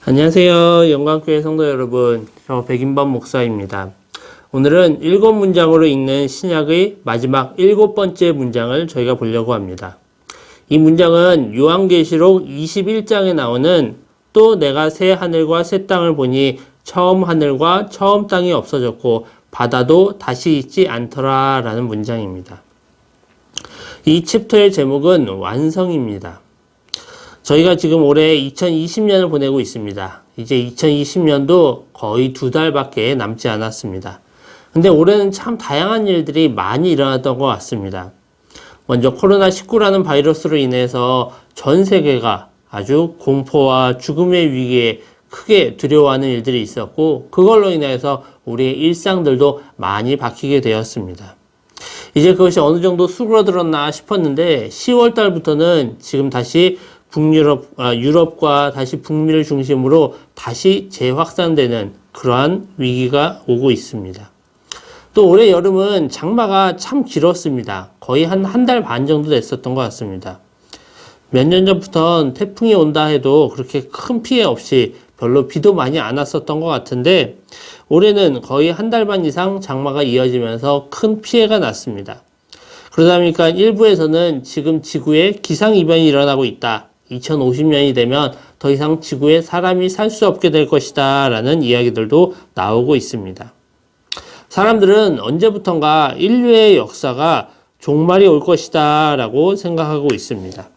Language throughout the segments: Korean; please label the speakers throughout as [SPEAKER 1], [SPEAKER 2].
[SPEAKER 1] 안녕하세요. 영광교회 성도 여러분, 저 백인범 목사입니다. 오늘은 7문장으로 읽는 신약의 마지막 7번째 문장을 저희가 보려고 합니다. 이 문장은 요한계시록 21장에 나오는 또 내가 새 하늘과 새 땅을 보니 처음 하늘과 처음 땅이 없어졌고 바다도 다시 있지 않더라 라는 문장입니다. 이 챕터의 제목은 완성입니다. 저희가 지금 올해 2020년을 보내고 있습니다. 이제 2020년도 거의 2달밖에 남지 않았습니다. 근데 올해는 참 다양한 일들이 많이 일어났던 것 같습니다. 먼저 코로나19라는 바이러스로 인해서 전 세계가 아주 공포와 죽음의 위기에 크게 두려워하는 일들이 있었고, 그걸로 인해서 우리의 일상들도 많이 바뀌게 되었습니다. 이제 그것이 어느 정도 수그러들었나 싶었는데 10월 달부터는 지금 다시 유럽과 다시 북미를 중심으로 다시 재확산되는 그러한 위기가 오고 있습니다. 또 올해 여름은 장마가 참 길었습니다. 거의 한 달 반 정도 됐었던 것 같습니다. 몇 년 전부터는 태풍이 온다 해도 그렇게 큰 피해 없이 별로 비도 많이 안 왔었던 것 같은데 올해는 거의 한 달 반 이상 장마가 이어지면서 큰 피해가 났습니다. 그러다 보니까 일부에서는 지금 지구에 기상이변이 일어나고 있다. 2050년이 되면 더 이상 지구에 사람이 살 수 없게 될 것이다 라는 이야기들도 나오고 있습니다. 사람들은 언제부턴가 인류의 역사가 종말이 올 것이다 라고 생각하고 있습니다.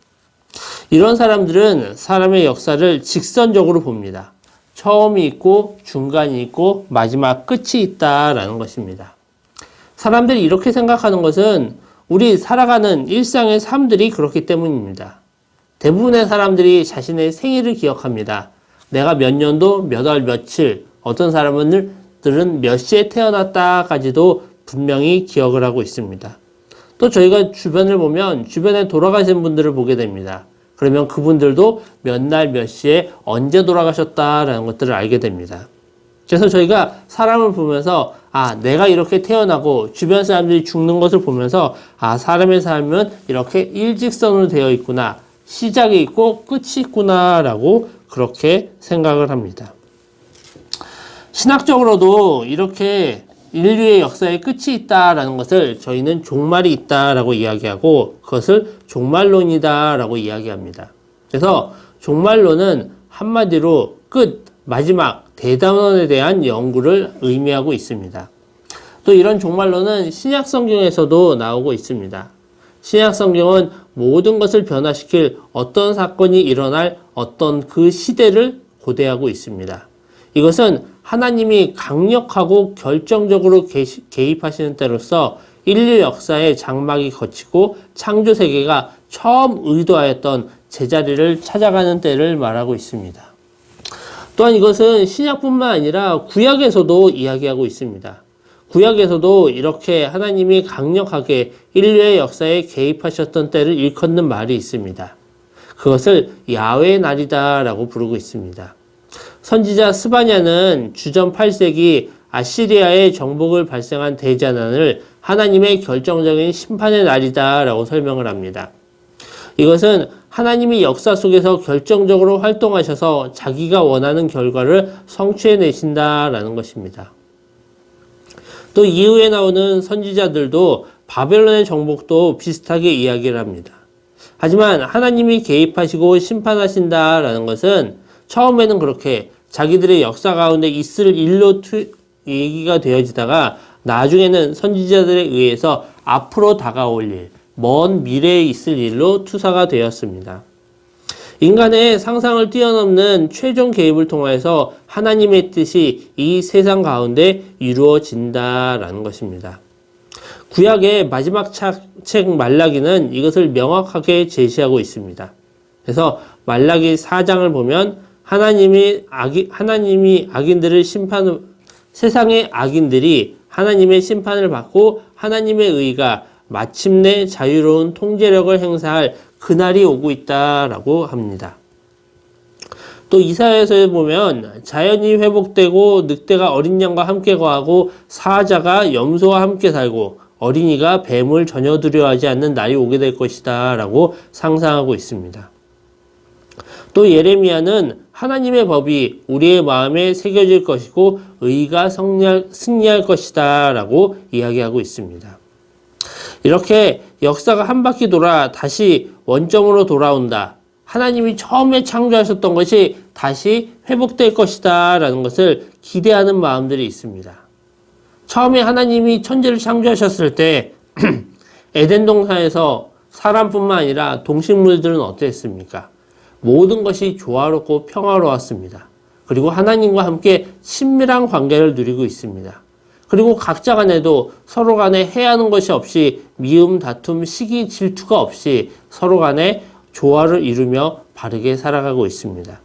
[SPEAKER 1] 이런 사람들은 사람의 역사를 직선적으로 봅니다. 처음이 있고 중간이 있고 마지막 끝이 있다라는 것입니다. 사람들이 이렇게 생각하는 것은 우리 살아가는 일상의 삶들이 그렇기 때문입니다. 대부분의 사람들이 자신의 생일을 기억합니다. 내가 몇 년도 몇 월 며칠, 어떤 사람들은 몇 시에 태어났다까지도 분명히 기억을 하고 있습니다. 또 저희가 주변을 보면 주변에 돌아가신 분들을 보게 됩니다. 그러면 그분들도 몇 날 몇 시에 언제 돌아가셨다라는 것들을 알게 됩니다. 그래서 저희가 사람을 보면서 내가 이렇게 태어나고 주변 사람들이 죽는 것을 보면서 사람의 삶은 이렇게 일직선으로 되어 있구나. 시작이 있고 끝이 있구나 라고 그렇게 생각을 합니다. 신학적으로도 이렇게 인류의 역사에 끝이 있다라는 것을 저희는 종말이 있다라고 이야기하고 그것을 종말론이다라고 이야기합니다. 그래서 종말론은 한마디로 끝, 마지막, 대단원에 대한 연구를 의미하고 있습니다. 또 이런 종말론은 신약 성경에서도 나오고 있습니다. 신약 성경은 모든 것을 변화시킬 어떤 사건이 일어날 어떤 그 시대를 고대하고 있습니다. 이것은 하나님이 강력하고 결정적으로 개입하시는 때로서 인류 역사의 장막이 걷히고 창조 세계가 처음 의도하였던 제자리를 찾아가는 때를 말하고 있습니다. 또한 이것은 신약뿐만 아니라 구약에서도 이야기하고 있습니다. 구약에서도 이렇게 하나님이 강력하게 인류의 역사에 개입하셨던 때를 일컫는 말이 있습니다. 그것을 야훼의 날이다 라고 부르고 있습니다. 선지자 스바냐는 주전 8세기 아시리아의 정복을 발생한 대재난을 하나님의 결정적인 심판의 날이다 라고 설명을 합니다. 이것은 하나님이 역사 속에서 결정적으로 활동하셔서 자기가 원하는 결과를 성취해내신다라는 것입니다. 또 이후에 나오는 선지자들도 바벨론의 정복도 비슷하게 이야기를 합니다. 하지만 하나님이 개입하시고 심판하신다라는 것은 처음에는 그렇게 자기들의 역사 가운데 있을 일로 얘기가 되어지다가 나중에는 선지자들에 의해서 앞으로 다가올 일, 먼 미래에 있을 일로 투사가 되었습니다. 인간의 상상을 뛰어넘는 최종 개입을 통해서 하나님의 뜻이 이 세상 가운데 이루어진다라는 것입니다. 구약의 마지막 책 말라기는 이것을 명확하게 제시하고 있습니다. 그래서 말라기 4장을 보면 하나님이 악인들을 세상의 악인들이 하나님의 심판을 받고 하나님의 의가 마침내 자유로운 통제력을 행사할 그날이 오고 있다라고 합니다. 또 이사야서에 보면 자연이 회복되고 늑대가 어린 양과 함께 거하고 사자가 염소와 함께 살고 어린이가 뱀을 전혀 두려워하지 않는 날이 오게 될 것이다 라고 상상하고 있습니다. 또 예레미야는 하나님의 법이 우리의 마음에 새겨질 것이고 의가 승리할 것이다 라고 이야기하고 있습니다. 이렇게 역사가 한 바퀴 돌아 다시 원점으로 돌아온다. 하나님이 처음에 창조하셨던 것이 다시 회복될 것이다 라는 것을 기대하는 마음들이 있습니다. 처음에 하나님이 천지를 창조하셨을 때 에덴 동산에서 사람뿐만 아니라 동식물들은 어땠습니까? 모든 것이 조화롭고 평화로웠습니다. 그리고 하나님과 함께 친밀한 관계를 누리고 있습니다. 그리고 각자 간에도 서로 간에 해하는 것이 없이 미움, 다툼, 시기, 질투가 없이 서로 간에 조화를 이루며 바르게 살아가고 있습니다.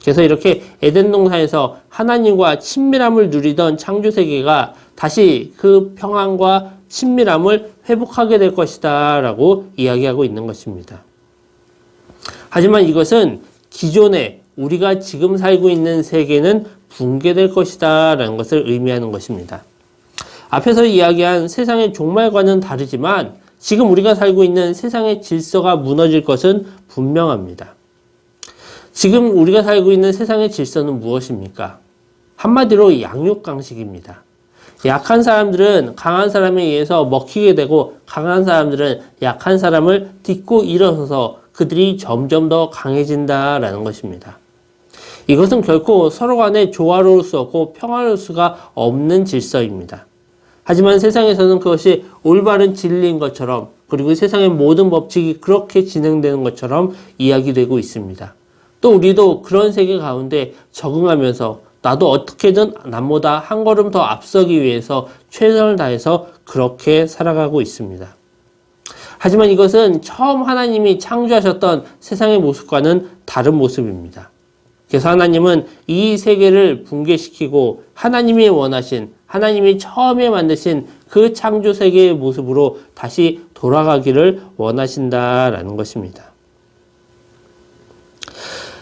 [SPEAKER 1] 그래서 이렇게 에덴 동산에서 하나님과 친밀함을 누리던 창조 세계가 다시 그 평안과 친밀함을 회복하게 될 것이다 라고 이야기하고 있는 것입니다. 하지만 이것은 기존에 우리가 지금 살고 있는 세계는 붕괴될 것이다 라는 것을 의미하는 것입니다. 앞에서 이야기한 세상의 종말과는 다르지만 지금 우리가 살고 있는 세상의 질서가 무너질 것은 분명합니다. 지금 우리가 살고 있는 세상의 질서는 무엇입니까? 한마디로 양육강식입니다. 약한 사람들은 강한 사람에 의해서 먹히게 되고 강한 사람들은 약한 사람을 딛고 일어서서 그들이 점점 더 강해진다라는 것입니다. 이것은 결코 서로 간에 조화로울 수 없고 평화로울 수가 없는 질서입니다. 하지만 세상에서는 그것이 올바른 진리인 것처럼 그리고 세상의 모든 법칙이 그렇게 진행되는 것처럼 이야기되고 있습니다. 또 우리도 그런 세계 가운데 적응하면서 나도 어떻게든 남보다 한 걸음 더 앞서기 위해서 최선을 다해서 그렇게 살아가고 있습니다. 하지만 이것은 처음 하나님이 창조하셨던 세상의 모습과는 다른 모습입니다. 그래서 하나님은 이 세계를 붕괴시키고 하나님이 원하신, 하나님이 처음에 만드신 그 창조 세계의 모습으로 다시 돌아가기를 원하신다라는 것입니다.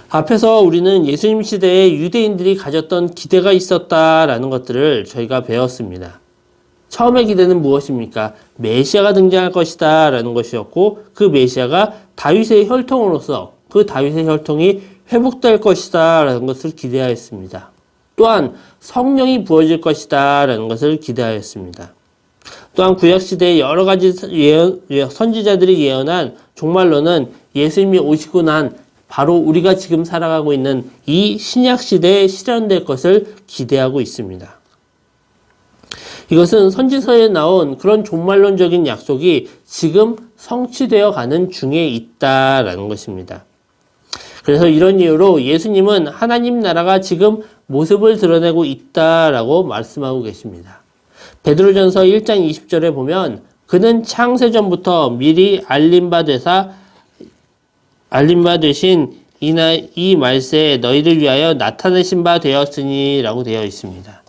[SPEAKER 1] 앞에서 우리는 예수님 시대에 유대인들이 가졌던 기대가 있었다라는 것들을 저희가 배웠습니다. 처음의 기대는 무엇입니까? 메시아가 등장할 것이다 라는 것이었고 그 메시아가 다윗의 혈통으로서 그 다윗의 혈통이 회복될 것이다 라는 것을 기대하였습니다. 또한 성령이 부어질 것이다 라는 것을 기대하였습니다. 또한 구약시대의 여러 가지 선지자들이 예언한 종말론은 예수님이 오시고 난 바로 우리가 지금 살아가고 있는 이 신약시대에 실현될 것을 기대하고 있습니다. 이것은 선지서에 나온 그런 종말론적인 약속이 지금 성취되어 가는 중에 있다라는 것입니다. 그래서 이런 이유로 예수님은 하나님 나라가 지금 모습을 드러내고 있다라고 말씀하고 계십니다. 베드로전서 1장 20절에 보면 그는 창세전부터 미리 알림받으신 이 말세에 너희를 위하여 나타내신 바 되었으니 라고 되어 있습니다.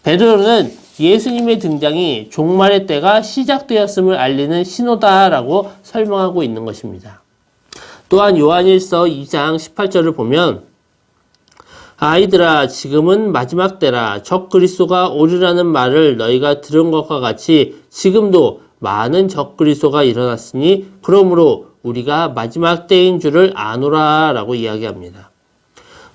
[SPEAKER 1] 베드로는 예수님의 등장이 종말의 때가 시작되었음을 알리는 신호다라고 설명하고 있는 것입니다. 또한 요한일서 2장 18절을 보면 아이들아 지금은 마지막 때라 적 그리스도가 오리라는 말을 너희가 들은 것과 같이 지금도 많은 적 그리스도가 일어났으니 그러므로 우리가 마지막 때인 줄을 아노라 라고 이야기합니다.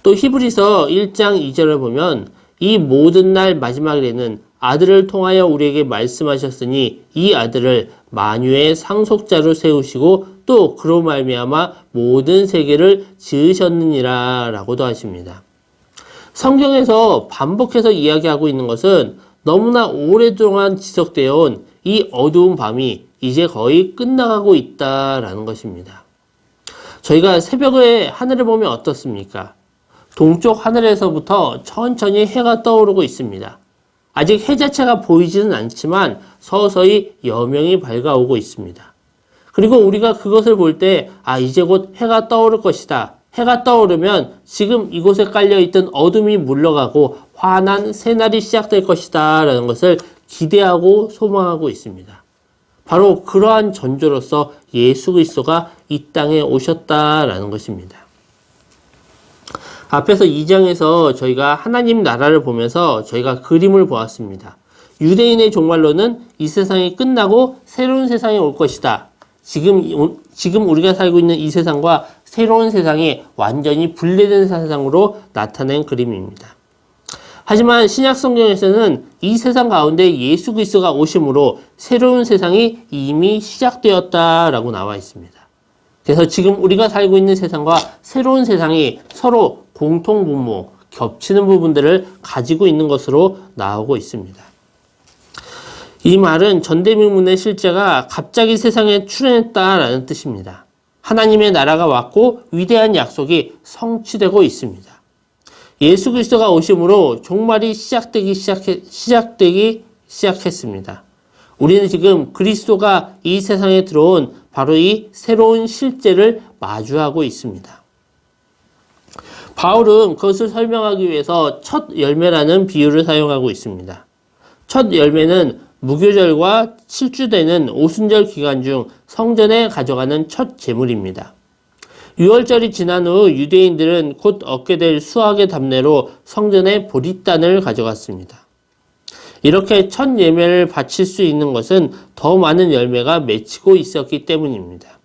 [SPEAKER 1] 또 히브리서 1장 2절을 보면 이 모든 날 마지막에는 아들을 통하여 우리에게 말씀하셨으니 이 아들을 만유의 상속자로 세우시고 또 그로 말미암아 모든 세계를 지으셨느니라 라고도 하십니다. 성경에서 반복해서 이야기하고 있는 것은 너무나 오랫동안 지속되어 온 이 어두운 밤이 이제 거의 끝나가고 있다라는 것입니다. 저희가 새벽에 하늘을 보면 어떻습니까? 동쪽 하늘에서부터 천천히 해가 떠오르고 있습니다. 아직 해 자체가 보이지는 않지만 서서히 여명이 밝아오고 있습니다. 그리고 우리가 그것을 볼 때 이제 곧 해가 떠오를 것이다. 해가 떠오르면 지금 이곳에 깔려있던 어둠이 물러가고 환한 새날이 시작될 것이다 라는 것을 기대하고 소망하고 있습니다. 바로 그러한 전조로서 예수 그리스도가 이 땅에 오셨다라는 것입니다. 앞에서 2장에서 저희가 하나님 나라를 보면서 저희가 그림을 보았습니다. 유대인의 종말론은 이 세상이 끝나고 새로운 세상이 올 것이다. 지금 우리가 살고 있는 이 세상과 새로운 세상이 완전히 분리된 세상으로 나타낸 그림입니다. 하지만 신약 성경에서는 이 세상 가운데 예수 그리스도가 오심으로 새로운 세상이 이미 시작되었다라고 나와 있습니다. 그래서 지금 우리가 살고 있는 세상과 새로운 세상이 서로 공통분모, 겹치는 부분들을 가지고 있는 것으로 나오고 있습니다. 이 말은 전대미문의 실제가 갑자기 세상에 출현했다라는 뜻입니다. 하나님의 나라가 왔고 위대한 약속이 성취되고 있습니다. 예수 그리스도가 오심으로 종말이 시작되기 시작했습니다. 우리는 지금 그리스도가 이 세상에 들어온 바로 이 새로운 실제를 마주하고 있습니다. 바울은 그것을 설명하기 위해서 첫 열매라는 비유를 사용하고 있습니다. 첫 열매는 무교절과 실주되는 오순절 기간 중 성전에 가져가는 첫 제물입니다. 6월절이 지난 후 유대인들은 곧 얻게 될 수확의 답례로 성전에 보리단을 가져갔습니다. 이렇게 첫 열매를 바칠 수 있는 것은 더 많은 열매가 맺히고 있었기 때문입니다.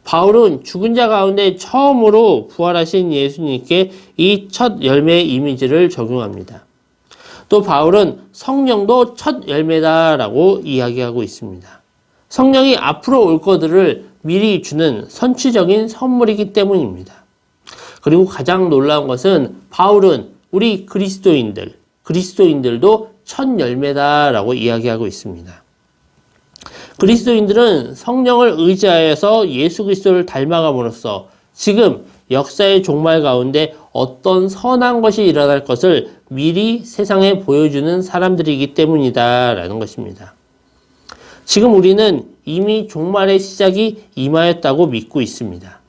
[SPEAKER 1] 바울은 죽은 자 가운데 처음으로 부활하신 예수님께 이 첫 열매의 이미지를 적용합니다. 또 바울은 성령도 첫 열매다라고 이야기하고 있습니다. 성령이 앞으로 올 것들을 미리 주는 선취적인 선물이기 때문입니다. 그리고 가장 놀라운 것은 바울은 우리 그리스도인들도 첫 열매다라고 이야기하고 있습니다. 그리스도인들은 성령을 의지하여서 예수 그리스도를 닮아감으로써 지금 역사의 종말 가운데 어떤 선한 것이 일어날 것을 미리 세상에 보여주는 사람들이기 때문이다라는 것입니다. 지금 우리는 이미 종말의 시작이 임하였다고 믿고 있습니다.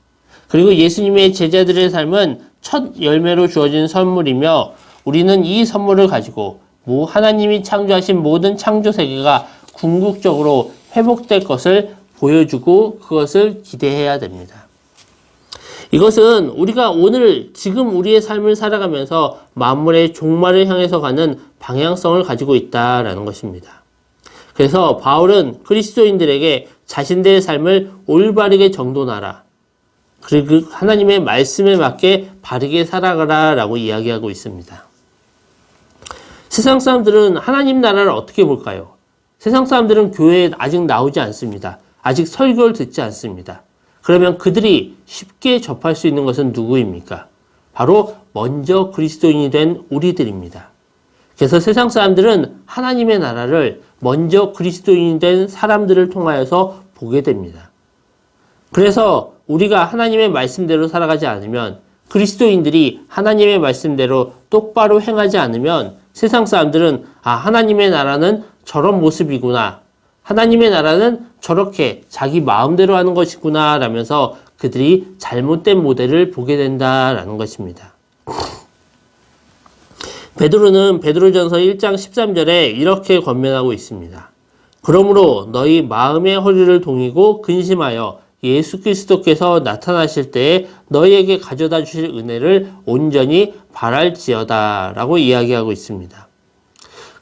[SPEAKER 1] 그리고 예수님의 제자들의 삶은 첫 열매로 주어진 선물이며 우리는 이 선물을 가지고 하나님이 창조하신 모든 창조 세계가 궁극적으로 회복될 것을 보여주고 그것을 기대해야 됩니다. 이것은 우리가 오늘 지금 우리의 삶을 살아가면서 만물의 종말을 향해서 가는 방향성을 가지고 있다라는 것입니다. 그래서 바울은 그리스도인들에게 자신들의 삶을 올바르게 정돈하라. 그리고 하나님의 말씀에 맞게 바르게 살아가라 라고 이야기하고 있습니다. 세상 사람들은 하나님 나라를 어떻게 볼까요? 세상 사람들은 교회에 아직 나오지 않습니다. 아직 설교를 듣지 않습니다. 그러면 그들이 쉽게 접할 수 있는 것은 누구입니까? 바로 먼저 그리스도인이 된 우리들입니다. 그래서 세상 사람들은 하나님의 나라를 먼저 그리스도인이 된 사람들을 통하여서 보게 됩니다. 그래서 우리가 하나님의 말씀대로 살아가지 않으면, 그리스도인들이 하나님의 말씀대로 똑바로 행하지 않으면 세상 사람들은 하나님의 나라는 저런 모습이구나, 하나님의 나라는 저렇게 자기 마음대로 하는 것이구나 라면서 그들이 잘못된 모델을 보게 된다라는 것입니다. 베드로는 베드로전서 1장 13절에 이렇게 권면하고 있습니다. 그러므로 너희 마음의 허리를 동이고 근심하여 예수 그리스도께서 나타나실 때에 너희에게 가져다 주실 은혜를 온전히 바랄지어다 라고 이야기하고 있습니다.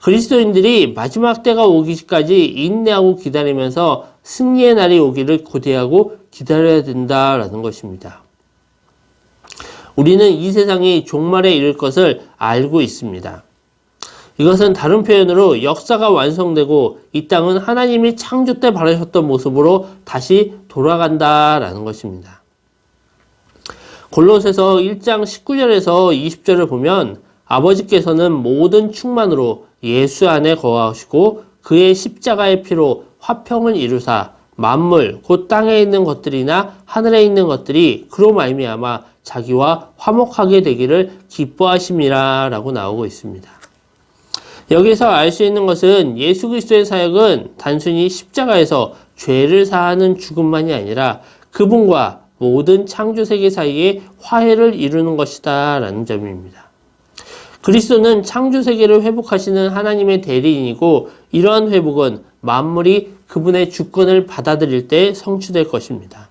[SPEAKER 1] 그리스도인들이 마지막 때가 오기까지 인내하고 기다리면서 승리의 날이 오기를 고대하고 기다려야 된다라는 것입니다. 우리는 이 세상이 종말에 이를 것을 알고 있습니다. 이것은 다른 표현으로 역사가 완성되고 이 땅은 하나님이 창조 때 바라셨던 모습으로 다시 돌아간다라는 것입니다. 골로새서 1장 19절에서 20절을 보면 아버지께서는 모든 충만으로 예수 안에 거하시고 그의 십자가의 피로 화평을 이루사 만물 곧 땅에 있는 것들이나 하늘에 있는 것들이 그로 말미암아 자기와 화목하게 되기를 기뻐하심이라 라고 나오고 있습니다. 여기서 알 수 있는 것은 예수 그리스도의 사역은 단순히 십자가에서 죄를 사하는 죽음만이 아니라 그분과 모든 창조세계 사이에 화해를 이루는 것이다 라는 점입니다. 그리스도는 창조세계를 회복하시는 하나님의 대리인이고 이러한 회복은 만물이 그분의 주권을 받아들일 때 성취될 것입니다.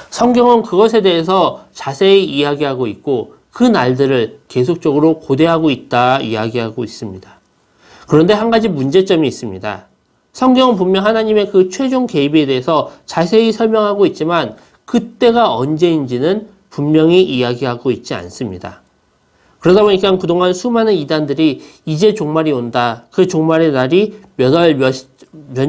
[SPEAKER 1] 성경은 그것에 대해서 자세히 이야기하고 있고 그 날들을 계속적으로 고대하고 있다 이야기하고 있습니다. 그런데 한 가지 문제점이 있습니다. 성경은 분명 하나님의 그 최종 개입에 대해서 자세히 설명하고 있지만 그때가 언제인지는 분명히 이야기하고 있지 않습니다. 그러다 보니까 그동안 수많은 이단들이 이제 종말이 온다. 그 종말의 날이 몇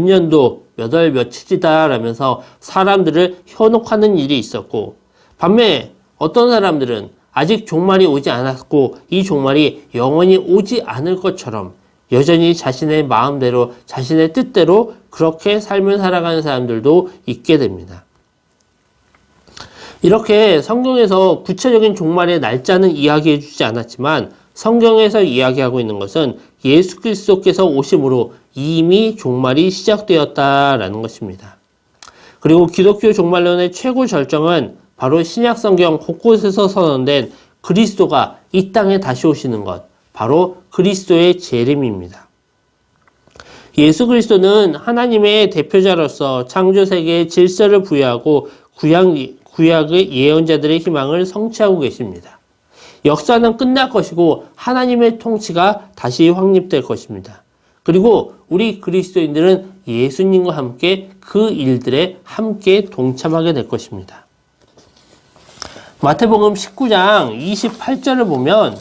[SPEAKER 1] 년도, 몇 월 며칠이다 라면서 사람들을 현혹하는 일이 있었고, 반면에 어떤 사람들은 아직 종말이 오지 않았고 이 종말이 영원히 오지 않을 것처럼 여전히 자신의 마음대로, 자신의 뜻대로 그렇게 삶을 살아가는 사람들도 있게 됩니다. 이렇게 성경에서 구체적인 종말의 날짜는 이야기해 주지 않았지만 성경에서 이야기하고 있는 것은 예수 그리스도께서 오심으로 이미 종말이 시작되었다라는 것입니다. 그리고 기독교 종말론의 최고 절정은 바로 신약 성경 곳곳에서 선언된 그리스도가 이 땅에 다시 오시는 것, 바로 그리스도의 재림입니다. 예수 그리스도는 하나님의 대표자로서 창조 세계에 질서를 부여하고 구약의 예언자들의 희망을 성취하고 계십니다. 역사는 끝날 것이고 하나님의 통치가 다시 확립될 것입니다. 그리고 우리 그리스도인들은 예수님과 함께 그 일들에 함께 동참하게 될 것입니다. 마태복음 19장 28절을 보면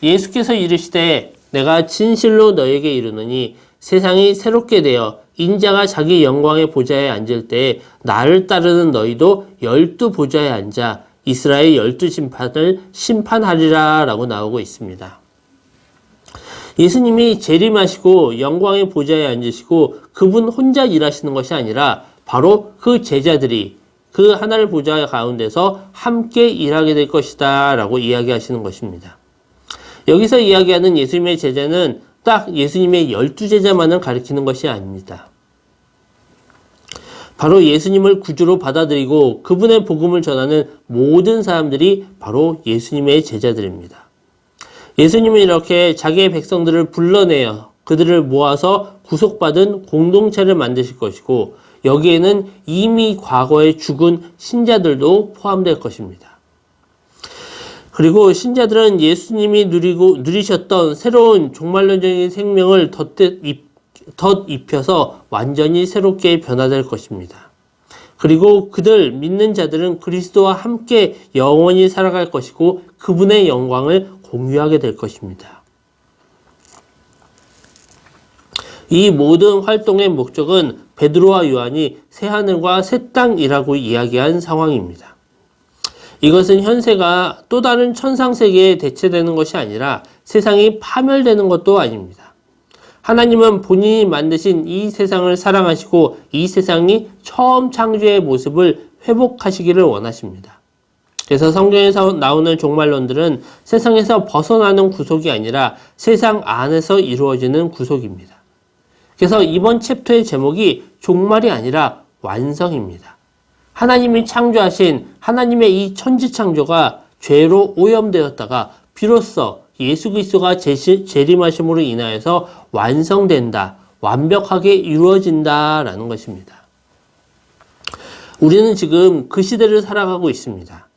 [SPEAKER 1] 예수께서 이르시되 내가 진실로 너에게 이르노니 세상이 새롭게 되어 인자가 자기 영광의 보좌에 앉을 때 나를 따르는 너희도 12보좌에 앉아 이스라엘 12진파를 심판하리라 라고 나오고 있습니다. 예수님이 재림하시고 영광의 보좌에 앉으시고 그분 혼자 일하시는 것이 아니라 바로 그 제자들이 그 하늘 보좌 가운데서 함께 일하게 될 것이다 라고 이야기하시는 것입니다. 여기서 이야기하는 예수님의 제자는 딱 예수님의 12제자만을 가리키는 것이 아닙니다. 바로 예수님을 구주로 받아들이고 그분의 복음을 전하는 모든 사람들이 바로 예수님의 제자들입니다. 예수님은 이렇게 자기의 백성들을 불러내어 그들을 모아서 구속받은 공동체를 만드실 것이고 여기에는 이미 과거에 죽은 신자들도 포함될 것입니다. 그리고 신자들은 예수님이 누리셨던 새로운 종말론적인 생명을 덧입혀서 완전히 새롭게 변화될 것입니다. 그리고 그들 믿는 자들은 그리스도와 함께 영원히 살아갈 것이고 그분의 영광을 공유하게 될 것입니다. 이 모든 활동의 목적은 베드로와 요한이 새하늘과 새 땅이라고 이야기한 상황입니다. 이것은 현세가 또 다른 천상세계에 대체되는 것이 아니라 세상이 파멸되는 것도 아닙니다. 하나님은 본인이 만드신 이 세상을 사랑하시고 이 세상이 처음 창조의 모습을 회복하시기를 원하십니다. 그래서 성경에서 나오는 종말론들은 세상에서 벗어나는 구속이 아니라 세상 안에서 이루어지는 구속입니다. 그래서 이번 챕터의 제목이 종말이 아니라 완성입니다. 하나님이 창조하신 하나님의 이 천지창조가 죄로 오염되었다가 비로소 예수 그리스도가 재림하심으로 인하여서 완성된다, 완벽하게 이루어진다라는 것입니다. 우리는 지금 그 시대를 살아가고 있습니다.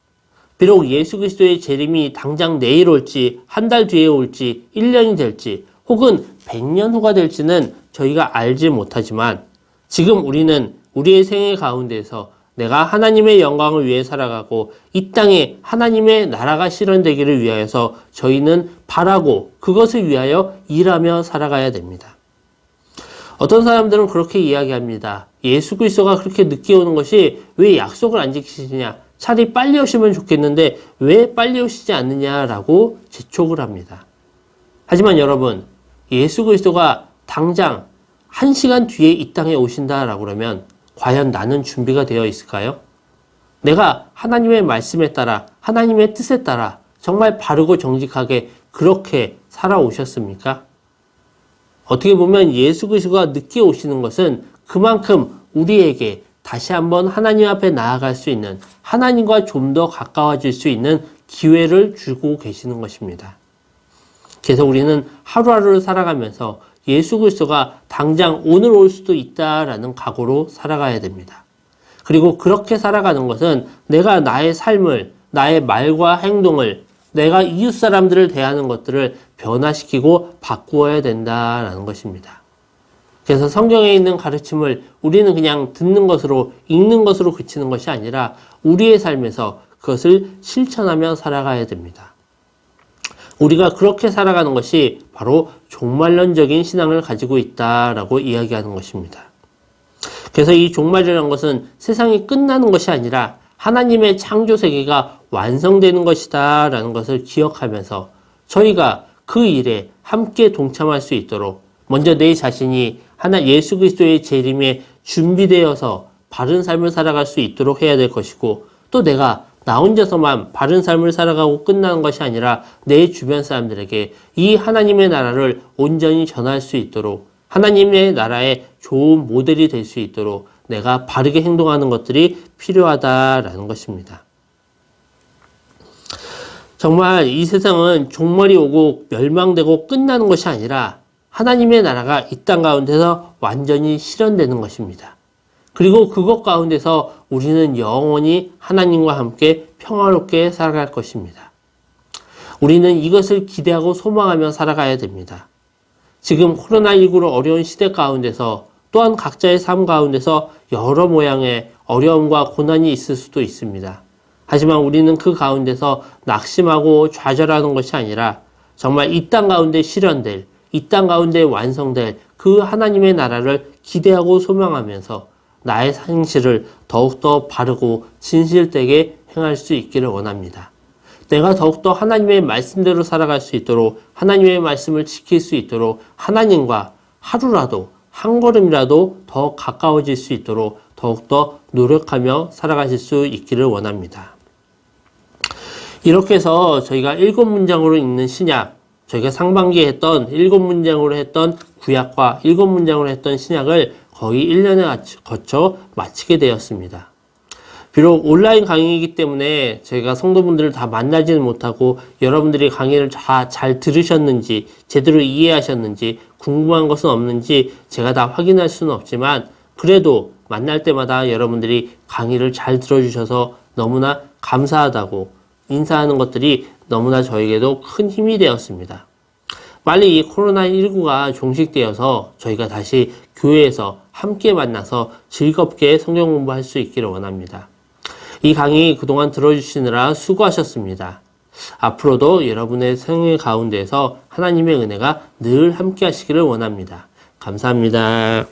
[SPEAKER 1] 비록 예수 그리스도의 재림이 당장 내일 올지, 한 달 뒤에 올지, 1년이 될지, 혹은 100년 후가 될지는 저희가 알지 못하지만 지금 우리는 우리의 생애 가운데서 내가 하나님의 영광을 위해 살아가고 이 땅에 하나님의 나라가 실현되기를 위하여서 저희는 바라고 그것을 위하여 일하며 살아가야 됩니다. 어떤 사람들은 그렇게 이야기합니다. 예수 그리스도가 그렇게 늦게 오는 것이 왜 약속을 안 지키시냐? 차라리 빨리 오시면 좋겠는데 왜 빨리 오시지 않느냐라고 재촉을 합니다. 하지만 여러분, 예수 그리스도가 당장 1시간 뒤에 이 땅에 오신다라고 그러면 과연 나는 준비가 되어 있을까요? 내가 하나님의 말씀에 따라 하나님의 뜻에 따라 정말 바르고 정직하게 그렇게 살아오셨습니까? 어떻게 보면 예수 그리스도가 늦게 오시는 것은 그만큼 우리에게 다시 한번 하나님 앞에 나아갈 수 있는, 하나님과 좀 더 가까워질 수 있는 기회를 주고 계시는 것입니다. 그래서 우리는 하루하루를 살아가면서 예수 그리스도가 당장 오늘 올 수도 있다라는 각오로 살아가야 됩니다. 그리고 그렇게 살아가는 것은 내가 나의 삶을, 나의 말과 행동을, 내가 이웃 사람들을 대하는 것들을 변화시키고 바꾸어야 된다라는 것입니다. 그래서 성경에 있는 가르침을 우리는 그냥 듣는 것으로, 읽는 것으로 그치는 것이 아니라 우리의 삶에서 그것을 실천하며 살아가야 됩니다. 우리가 그렇게 살아가는 것이 바로 종말론적인 신앙을 가지고 있다라고 이야기하는 것입니다. 그래서 이 종말이라는 것은 세상이 끝나는 것이 아니라 하나님의 창조 세계가 완성되는 것이다 라는 것을 기억하면서 저희가 그 일에 함께 동참할 수 있도록 먼저 내 자신이 예수 그리스도의 재림에 준비되어서 바른 삶을 살아갈 수 있도록 해야 될 것이고, 또 내가 나 혼자서만 바른 삶을 살아가고 끝나는 것이 아니라 내 주변 사람들에게 이 하나님의 나라를 온전히 전할 수 있도록, 하나님의 나라의 좋은 모델이 될 수 있도록 내가 바르게 행동하는 것들이 필요하다라는 것입니다. 정말 이 세상은 종말이 오고 멸망되고 끝나는 것이 아니라 하나님의 나라가 이 땅 가운데서 완전히 실현되는 것입니다. 그리고 그것 가운데서 우리는 영원히 하나님과 함께 평화롭게 살아갈 것입니다. 우리는 이것을 기대하고 소망하며 살아가야 됩니다. 지금 코로나19로 어려운 시대 가운데서 또한 각자의 삶 가운데서 여러 모양의 어려움과 고난이 있을 수도 있습니다. 하지만 우리는 그 가운데서 낙심하고 좌절하는 것이 아니라 정말 이 땅 가운데 실현될, 이 땅 가운데 완성될 그 하나님의 나라를 기대하고 소망하면서 나의 행실을 더욱더 바르고 진실되게 행할 수 있기를 원합니다. 내가 더욱더 하나님의 말씀대로 살아갈 수 있도록, 하나님의 말씀을 지킬 수 있도록 하나님과 하루라도 한 걸음이라도 더 가까워질 수 있도록 더욱더 노력하며 살아가실 수 있기를 원합니다. 이렇게 해서 저희가 7문장으로 읽는 신약, 저희가 상반기에 했던 7문장으로 했던 구약과 7문장으로 했던 신약을 거의 1년에 거쳐 마치게 되었습니다. 비록 온라인 강의이기 때문에 저희가 성도분들을 다 만나지는 못하고 여러분들이 강의를 다 잘 들으셨는지, 제대로 이해하셨는지, 궁금한 것은 없는지 제가 다 확인할 수는 없지만, 그래도 만날 때마다 여러분들이 강의를 잘 들어주셔서 너무나 감사하다고 인사하는 것들이 너무나 저에게도 큰 힘이 되었습니다. 빨리 이 코로나19가 종식되어서 저희가 다시 교회에서 함께 만나서 즐겁게 성경 공부할 수 있기를 원합니다. 이 강의 그동안 들어주시느라 수고하셨습니다. 앞으로도 여러분의 생애 가운데에서 하나님의 은혜가 늘 함께 하시기를 원합니다. 감사합니다.